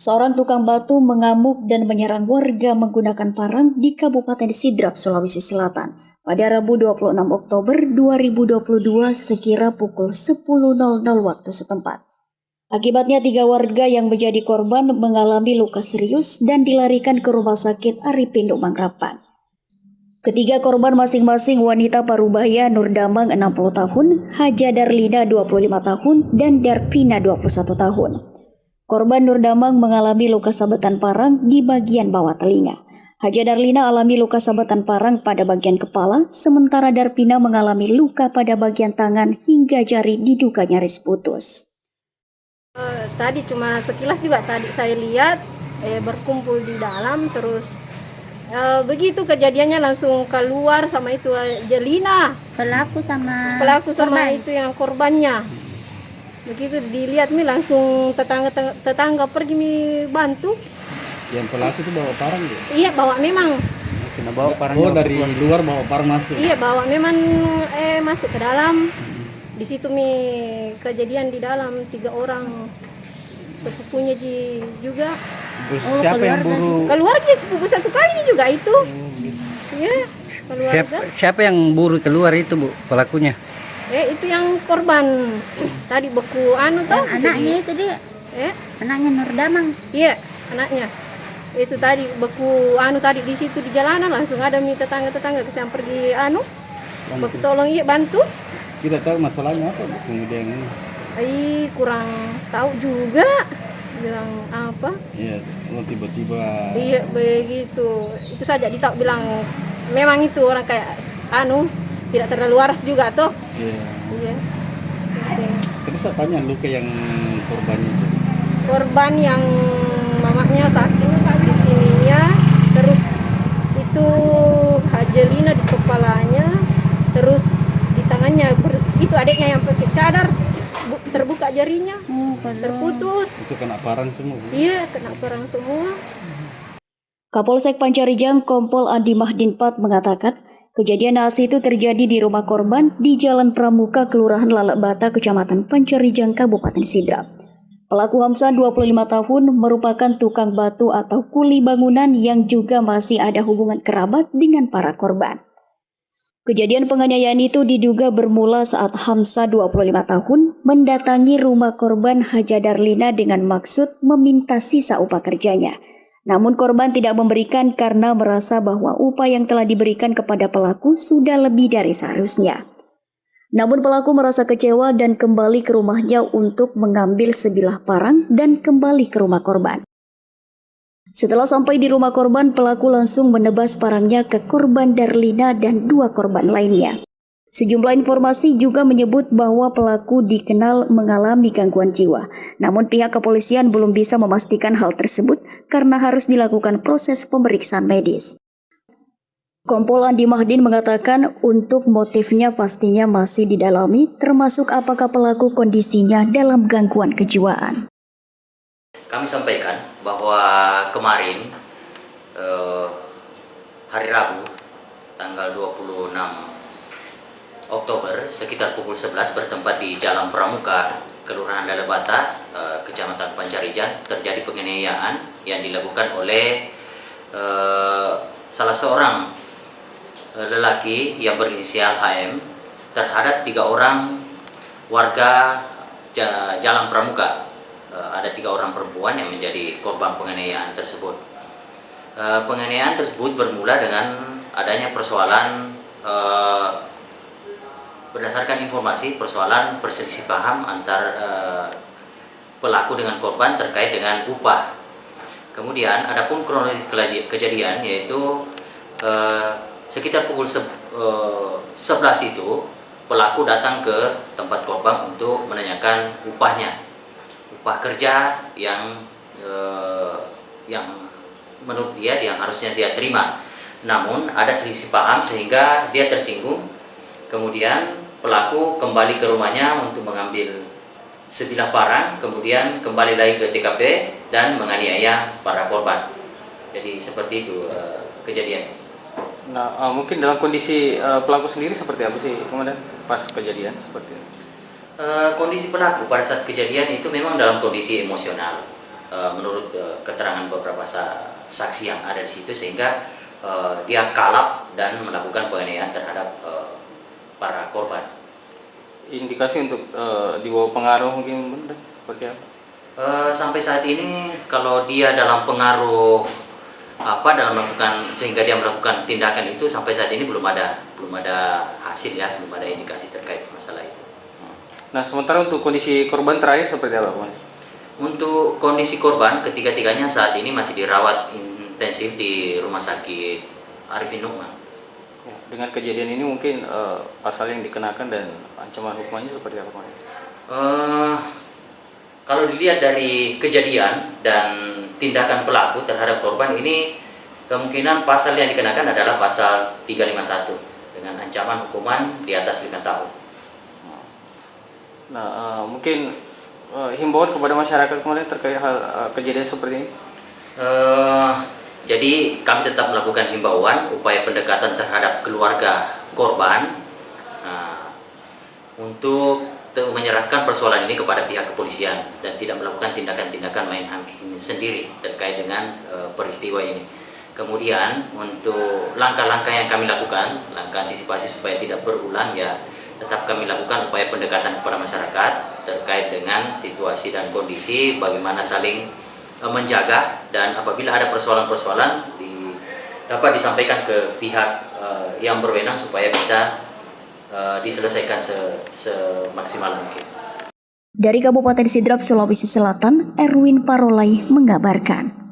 Seorang tukang batu mengamuk dan menyerang warga menggunakan parang di Kabupaten Sidrap, Sulawesi Selatan pada Rabu 26 Oktober 2022 sekira pukul 10.00 waktu setempat. Akibatnya 3 warga yang menjadi korban mengalami luka serius dan dilarikan ke Rumah Sakit Aripindo Mangrapan. Ketiga korban masing-masing wanita Parubaya Nurdamang 60 tahun, Haja Darlina 25 tahun, dan Darpina 21 tahun. Korban Nurdamang mengalami luka sabetan parang di bagian bawah telinga. Haja Darlina alami luka sabetan parang pada bagian kepala, sementara Darpina mengalami luka pada bagian tangan hingga jari diduga nyaris putus. Tadi cuma sekilas juga tadi saya lihat berkumpul di dalam, terus begitu kejadiannya langsung keluar sama itu Jelina pelaku sama itu yang korbannya. Begitu dilihat nih langsung tetangga pergi bantu. Yang pelaku itu bawa parang dia? Iya, bawa memang. Bawa parang. Oh, dari luar bawa parang masuk? Iya, bawa memang masuk ke dalam. Di situ kejadian di dalam 3 orang sepupunya juga. Siapa yang buru? Keluarga sepupu satu kali juga itu. Iya, keluarga. Siapa yang buru keluar itu, Bu, pelakunya? Itu yang korban. Tadi beku toh. Anaknya itu dia. Anaknya Nurdamang. Iya, anaknya. Itu tadi beku tadi di situ di jalanan langsung ada tetangga-tetangga yang pergi beku tolong bantu. Kita tahu masalahnya apa kemudian ini? Kurang tahu juga bilang apa. Iya, tiba-tiba. Iya, begitu. Itu saja ditahu bilang memang itu orang kayak tidak terlalu waras juga toh. Iya. Terus apanya luka yang korban itu? Korban yang mamanya sakit di sininya, terus itu Hajelina di kepalanya, terus di tangannya itu adiknya yang pakai cadar terbuka jarinya, terputus. Itu kena parang semua. Iya, kena parang semua. Kapolsek Pancarijang Kompol Andi Mahdin Pat mengatakan kejadian naas itu terjadi di rumah korban di Jalan Pramuka, Kelurahan Lalebata, Kecamatan Pancarijang, Kabupaten Sidrap. Pelaku Hamzah 25 tahun merupakan tukang batu atau kuli bangunan yang juga masih ada hubungan kerabat dengan para korban. Kejadian penganiayaan itu diduga bermula saat Hamzah 25 tahun mendatangi rumah korban Haja Darlina dengan maksud meminta sisa upah kerjanya. Namun korban tidak memberikan karena merasa bahwa upah yang telah diberikan kepada pelaku sudah lebih dari seharusnya. Namun pelaku merasa kecewa dan kembali ke rumahnya untuk mengambil sebilah parang dan kembali ke rumah korban. Setelah sampai di rumah korban, pelaku langsung menebas parangnya ke korban Darlina dan 2 korban lainnya. Sejumlah informasi juga menyebut bahwa pelaku dikenal mengalami gangguan jiwa. Namun pihak kepolisian belum bisa memastikan hal tersebut karena harus dilakukan proses pemeriksaan medis. Kompol Andi Mahdin mengatakan untuk motifnya pastinya masih didalami, termasuk apakah pelaku kondisinya dalam gangguan kejiwaan. Kami sampaikan bahwa kemarin hari Rabu tanggal 26 Oktober sekitar pukul 11 bertempat di Jalan Pramuka, Kelurahan Lalebata, Kecamatan Pancarijang, terjadi penganiayaan yang dilakukan oleh salah seorang lelaki yang berinisial HM terhadap 3 orang warga Jalan Pramuka. Ada 3 orang perempuan yang menjadi korban penganiayaan tersebut. Penganiayaan tersebut bermula dengan adanya persoalan berdasarkan informasi persoalan perselisih paham antar pelaku dengan korban terkait dengan upah. Kemudian adapun kronologis kejadian yaitu sekitar pukul 11 itu pelaku datang ke tempat korban untuk menanyakan upahnya. Upah kerja yang menurut dia yang harusnya dia terima. Namun ada selisih paham sehingga dia tersinggung. Kemudian pelaku kembali ke rumahnya untuk mengambil sebilah parang, kemudian kembali lagi ke TKP dan menganiaya para korban. Jadi seperti itu kejadian. Nah, mungkin dalam kondisi pelaku sendiri seperti apa sih, Komandan, pas kejadian seperti itu? Kondisi pelaku pada saat kejadian itu memang dalam kondisi emosional. menurut keterangan beberapa saksi yang ada di situ, sehingga dia kalap dan melakukan penganiayaan terhadap para korban. Indikasi untuk di bawah pengaruh mungkin benar seperti apa? Sampai saat ini kalau dia dalam pengaruh dalam melakukan sehingga dia melakukan tindakan itu, sampai saat ini belum ada hasil ya, belum ada indikasi terkait masalah itu. Nah, sementara untuk kondisi korban terakhir seperti apa, Komandan? Untuk kondisi korban, ketiga-tiganya saat ini masih dirawat intensif di Rumah Sakit Arifin Nukman. Ya, dengan kejadian ini mungkin pasal yang dikenakan dan ancaman hukumannya seperti apa, Komandan? Kalau dilihat dari kejadian dan tindakan pelaku terhadap korban ini, kemungkinan pasal yang dikenakan adalah pasal 351 dengan ancaman hukuman di atas 5 tahun. Nah, mungkin himbauan kepada masyarakat kemarin terkait hal kejadian seperti ini. Jadi kami tetap melakukan himbauan upaya pendekatan terhadap keluarga korban untuk menyerahkan persoalan ini kepada pihak kepolisian dan tidak melakukan tindakan-tindakan main hakim sendiri terkait dengan peristiwa ini. Kemudian untuk langkah-langkah yang kami lakukan, langkah antisipasi supaya tidak berulang ya, tetap kami lakukan upaya pendekatan kepada masyarakat terkait dengan situasi dan kondisi, bagaimana saling menjaga, dan apabila ada persoalan-persoalan dapat disampaikan ke pihak yang berwenang supaya bisa diselesaikan semaksimal mungkin. Dari Kabupaten Sidrap, Sulawesi Selatan, Erwin Parolai mengabarkan.